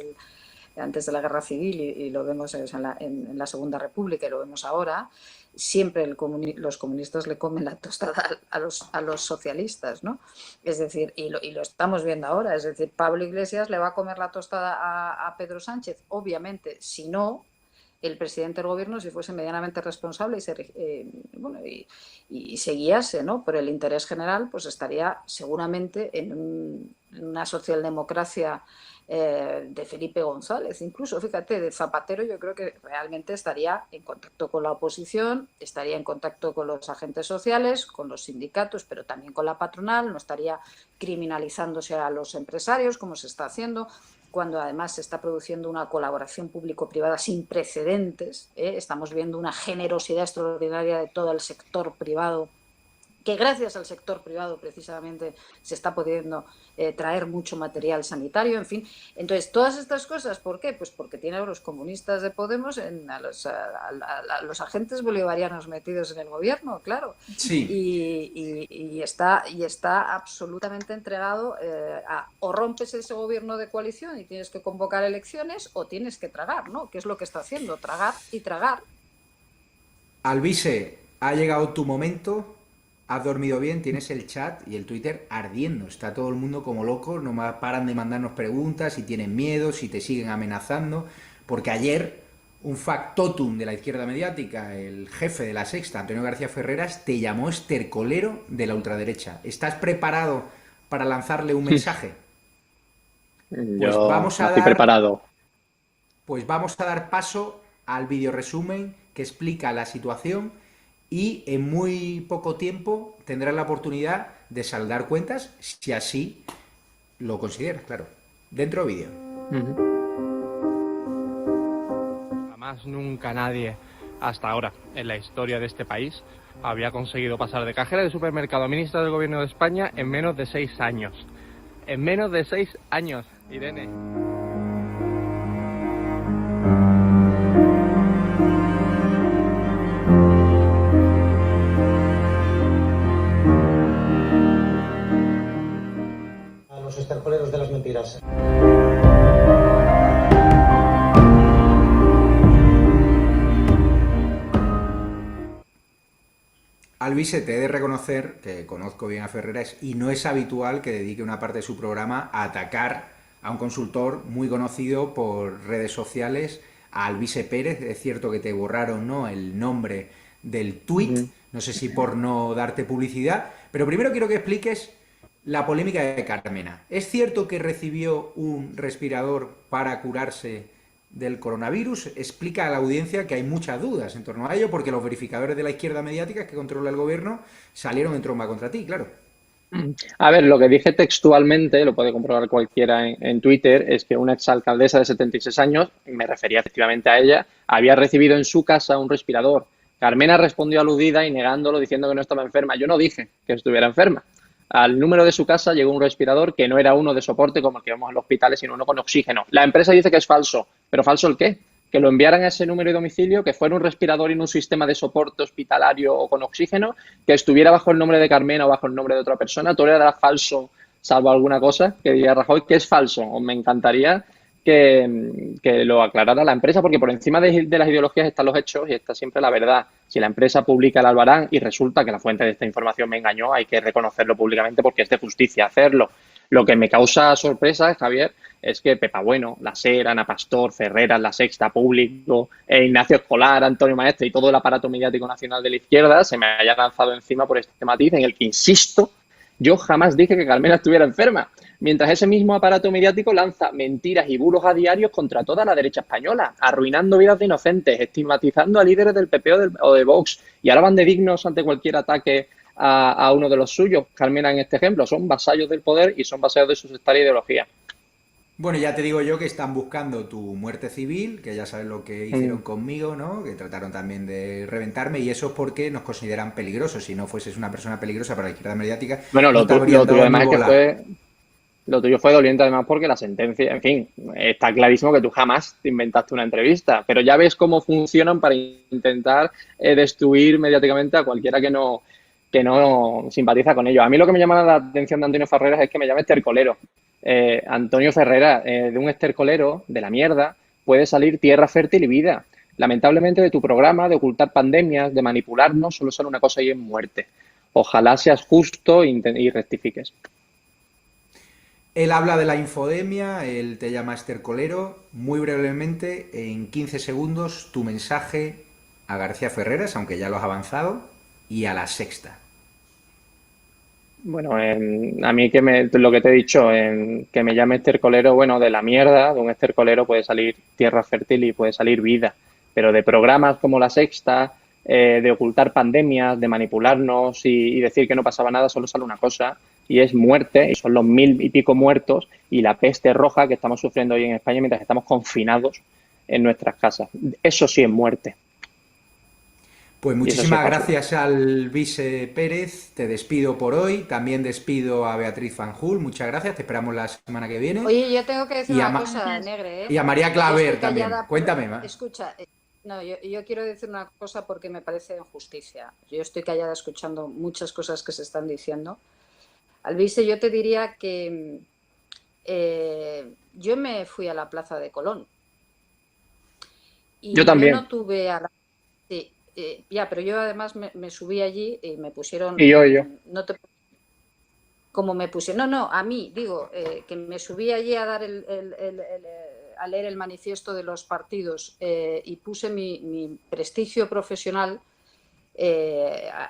de la Guerra Civil y lo vemos en la Segunda República y lo vemos ahora, siempre los comunistas le comen la tostada a los socialistas, ¿no? Es decir, y lo estamos viendo ahora, es decir, Pablo Iglesias le va a comer la tostada a Pedro Sánchez, obviamente, si no, el presidente del gobierno, si fuese medianamente responsable y se guiase, ¿no?, por el interés general, pues estaría seguramente en una socialdemocracia de Felipe González, incluso, fíjate, de Zapatero. Yo creo que realmente estaría en contacto con la oposición, estaría en contacto con los agentes sociales, con los sindicatos, pero también con la patronal, no estaría criminalizándose a los empresarios como se está haciendo, cuando además se está produciendo una colaboración público-privada sin precedentes. Estamos viendo una generosidad extraordinaria de todo el sector privado, que gracias al sector privado precisamente se está pudiendo traer mucho material sanitario, en fin. Entonces, todas estas cosas, ¿por qué? Pues porque tiene a los comunistas de Podemos, a los agentes bolivarianos metidos en el gobierno, claro. Sí. Y está absolutamente entregado a o rompes ese gobierno de coalición y tienes que convocar elecciones o tienes que tragar, ¿no? ¿Qué es lo que está haciendo? Tragar y tragar. Alvise, ha llegado tu momento. Has dormido bien, tienes el chat y el Twitter ardiendo. Está todo el mundo como loco, no paran de mandarnos preguntas, si tienen miedo, si te siguen amenazando. Porque ayer, un factotum de la izquierda mediática, el jefe de La Sexta, Antonio García Ferreras, te llamó estercolero de la ultraderecha. ¿Estás preparado para lanzarle un mensaje? Pues estoy preparado. Pues vamos a dar paso al videoresumen que explica la situación. Y en muy poco tiempo tendrás la oportunidad de saldar cuentas, si así lo consideras, claro. Dentro vídeo. Jamás nunca nadie, hasta ahora, en la historia de este país, había conseguido pasar de cajera de supermercado a ministra del Gobierno de España en menos de 6 años. En menos de 6 años, Irene. Los estercoleros de las mentiras. Alvise, te he de reconocer que conozco bien a Ferreras y no es habitual que dedique una parte de su programa a atacar a un consultor muy conocido por redes sociales, a Alvise Pérez. Es cierto que te borraron, ¿no?, el nombre del tuit, no sé si por no darte publicidad, pero primero quiero que expliques la polémica de Carmena. ¿Es cierto que recibió un respirador para curarse del coronavirus? Explica a la audiencia que hay muchas dudas en torno a ello, porque los verificadores de la izquierda mediática que controla el gobierno salieron en tromba contra ti, claro. A ver, lo que dije textualmente, lo puede comprobar cualquiera en Twitter, es que una exalcaldesa de 76 años, me refería efectivamente a ella, había recibido en su casa un respirador. Carmena respondió aludida y negándolo, diciendo que no estaba enferma. Yo no dije que estuviera enferma. Al número de su casa llegó un respirador que no era uno de soporte como el que vemos en los hospitales, sino uno con oxígeno. La empresa dice que es falso, pero ¿falso el qué? Que lo enviaran a ese número de domicilio, que fuera un respirador y no un sistema de soporte hospitalario o con oxígeno, que estuviera bajo el nombre de Carmena o bajo el nombre de otra persona. Todo era falso, salvo alguna cosa que diría Rajoy que es falso. O me encantaría que lo aclarara la empresa, porque por encima de las ideologías están los hechos y está siempre la verdad. Si la empresa publica el albarán y resulta que la fuente de esta información me engañó, hay que reconocerlo públicamente porque es de justicia hacerlo. Lo que me causa sorpresa, Javier, es que Pepa Bueno, La SER, Ana Pastor, Ferreras, La Sexta, Público, Ignacio Escolar, Antonio Maestre y todo el aparato mediático nacional de la izquierda se me haya lanzado encima por este matiz en el que, insisto, yo jamás dije que Carmena estuviera enferma, mientras ese mismo aparato mediático lanza mentiras y bulos a diario contra toda la derecha española, arruinando vidas de inocentes, estigmatizando a líderes del PP o de Vox, y ahora van de dignos ante cualquier ataque a uno de los suyos. Carmena, en este ejemplo, son vasallos del poder y son vasallos de su sectaria ideología. Bueno, ya te digo yo que están buscando tu muerte civil, que ya sabes lo que hicieron conmigo, ¿no? Que trataron también de reventarme, y eso es porque nos consideran peligrosos. Si no fueses una persona peligrosa para la izquierda mediática, Bueno, no lo te habrían tuyo dado además ni es que bola. lo tuyo fue doliente además porque la sentencia, en fin, está clarísimo que tú jamás te inventaste una entrevista, pero ya ves cómo funcionan para intentar destruir mediáticamente a cualquiera que no simpatiza con ellos. A mí lo que me llama la atención de Antonio Ferreras es que me llame estercolero. Antonio Ferreras, de un estercolero, de la mierda, puede salir tierra fértil y vida. Lamentablemente de tu programa, de ocultar pandemias, de manipularnos, solo sale una cosa y es muerte. Ojalá seas justo y rectifiques. Él habla de la infodemia, él te llama estercolero. Muy brevemente, en 15 segundos, tu mensaje a García Ferreras, aunque ya lo has avanzado, y a La Sexta. Bueno, a mí lo que te he dicho, que me llame estercolero, bueno, de la mierda, de un estercolero puede salir tierra fértil y puede salir vida, pero de programas como La Sexta, de ocultar pandemias, de manipularnos y decir que no pasaba nada, solo sale una cosa y es muerte, y son los 1000 y pico muertos y la peste roja que estamos sufriendo hoy en España mientras estamos confinados en nuestras casas. Eso sí es muerte. Pues Y eso sí es muchísimas basura. gracias al Vice Pérez, te despido por hoy, también despido a Beatriz Fanjul, muchas gracias, te esperamos la semana que viene, Oye, yo tengo que decir y a, una cosa, Negre, y a María Yo estoy Claver también. callada por... Cuéntame más. Escucha, no, yo quiero decir una cosa porque me parece injusticia. Yo estoy callada escuchando muchas cosas que se están diciendo. Alvise, yo te diría que yo me fui a la Plaza de Colón Yo y yo también. no tuve a la... Sí, ya, pero yo además me subí allí y me pusieron... Y yo. No te... Como me pusieron... No, a mí, digo, que me subí allí a dar a leer el manifiesto de los partidos y puse mi prestigio profesional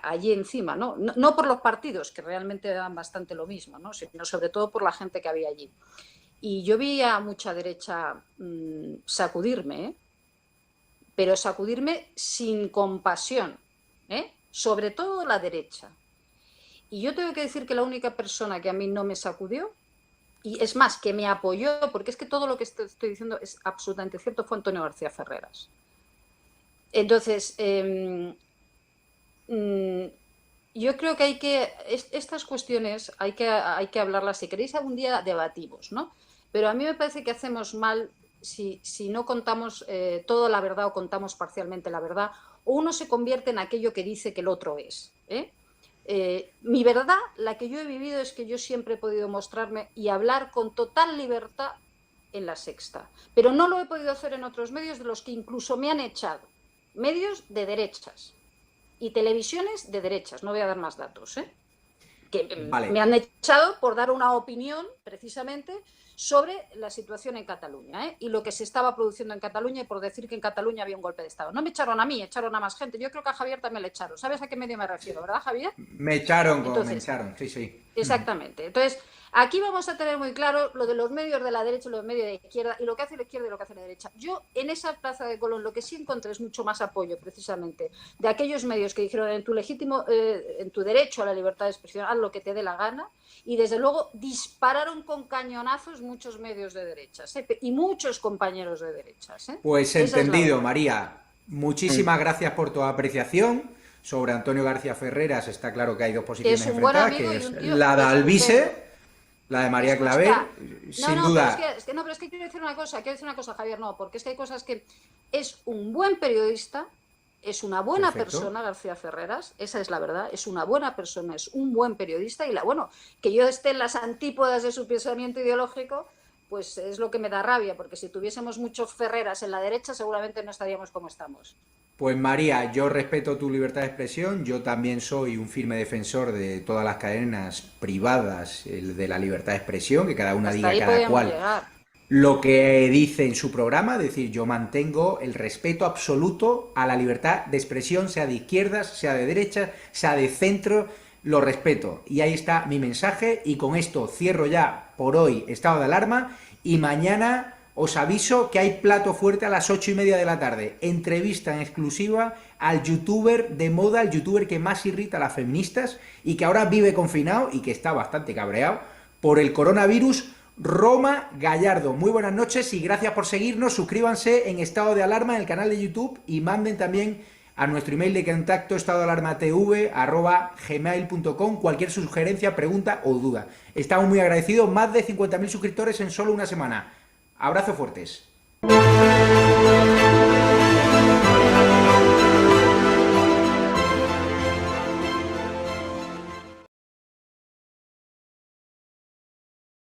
allí encima, ¿no? No por los partidos, que realmente daban bastante lo mismo, ¿no? Sino sobre todo por la gente que había allí. Y yo vi a mucha derecha sacudirme, pero sacudirme sin compasión, sobre todo la derecha. Y yo tengo que decir que la única persona que a mí no me sacudió, y es más, que me apoyó, porque es que todo lo que estoy diciendo es absolutamente cierto, fue Antonio García Ferreras. Entonces, yo creo que estas cuestiones hay que hablarlas. Si queréis algún día debatimos, ¿no? Pero a mí me parece que hacemos mal si no contamos toda la verdad o contamos parcialmente la verdad, o uno se convierte en aquello que dice que el otro es. Mi verdad, la que yo he vivido, es que yo siempre he podido mostrarme y hablar con total libertad en La Sexta, pero no lo he podido hacer en otros medios de los que incluso me han echado, medios de derechas y televisiones de derechas, no voy a dar más datos, que Vale. me han echado por dar una opinión precisamente sobre la situación en Cataluña y lo que se estaba produciendo en Cataluña, y por decir que en Cataluña había un golpe de Estado. No me echaron a mí, echaron a más gente. Yo creo que a Javier también le echaron. ¿Sabes a qué medio me refiero, verdad, Javier? Me echaron como Entonces, me echaron, sí. Exactamente. Entonces, aquí vamos a tener muy claro lo de los medios de la derecha y los medios de la izquierda, y lo que hace la izquierda y lo que hace la derecha. Yo, en esa Plaza de Colón, lo que sí encontré es mucho más apoyo, precisamente, de aquellos medios que dijeron en tu derecho a la libertad de expresión, haz lo que te dé la gana, y desde luego dispararon con cañonazos muchos medios de derechas, y muchos compañeros de derechas. Pues Esa entendido, es María. Muchísimas gracias por tu apreciación. Sobre Antonio García Ferreras está claro que hay dos posiciones enfrentadas, que es la de Alvise, la de María Claver, sin duda. Pero es que quiero decir una cosa, Javier, no, porque es que hay cosas que es un buen periodista, es una buena persona, García Ferreras, esa es la verdad, es una buena persona, es un buen periodista, y que yo esté en las antípodas de su pensamiento ideológico, pues es lo que me da rabia, porque si tuviésemos muchos Ferreras en la derecha seguramente no estaríamos como estamos. Pues María, yo respeto tu libertad de expresión, yo también soy un firme defensor de todas las cadenas privadas de la libertad de expresión, que cada una Hasta diga ahí cada podíamos cual llegar. lo que dice en su programa, es decir, yo mantengo el respeto absoluto a la libertad de expresión, sea de izquierdas, sea de derechas, sea de centro, lo respeto. Y ahí está mi mensaje, y con esto cierro ya por hoy estado de alarma, y mañana os aviso que hay plato fuerte a las 8:30 de la tarde. Entrevista en exclusiva al youtuber de moda, el youtuber que más irrita a las feministas y que ahora vive confinado y que está bastante cabreado por el coronavirus, Roma Gallardo. Muy buenas noches y gracias por seguirnos. Suscríbanse en Estado de Alarma en el canal de YouTube y manden también a nuestro email de contacto estadoalarmatv@gmail.com cualquier sugerencia, pregunta o duda. Estamos muy agradecidos, más de 50.000 suscriptores en solo una semana. Abrazos fuertes.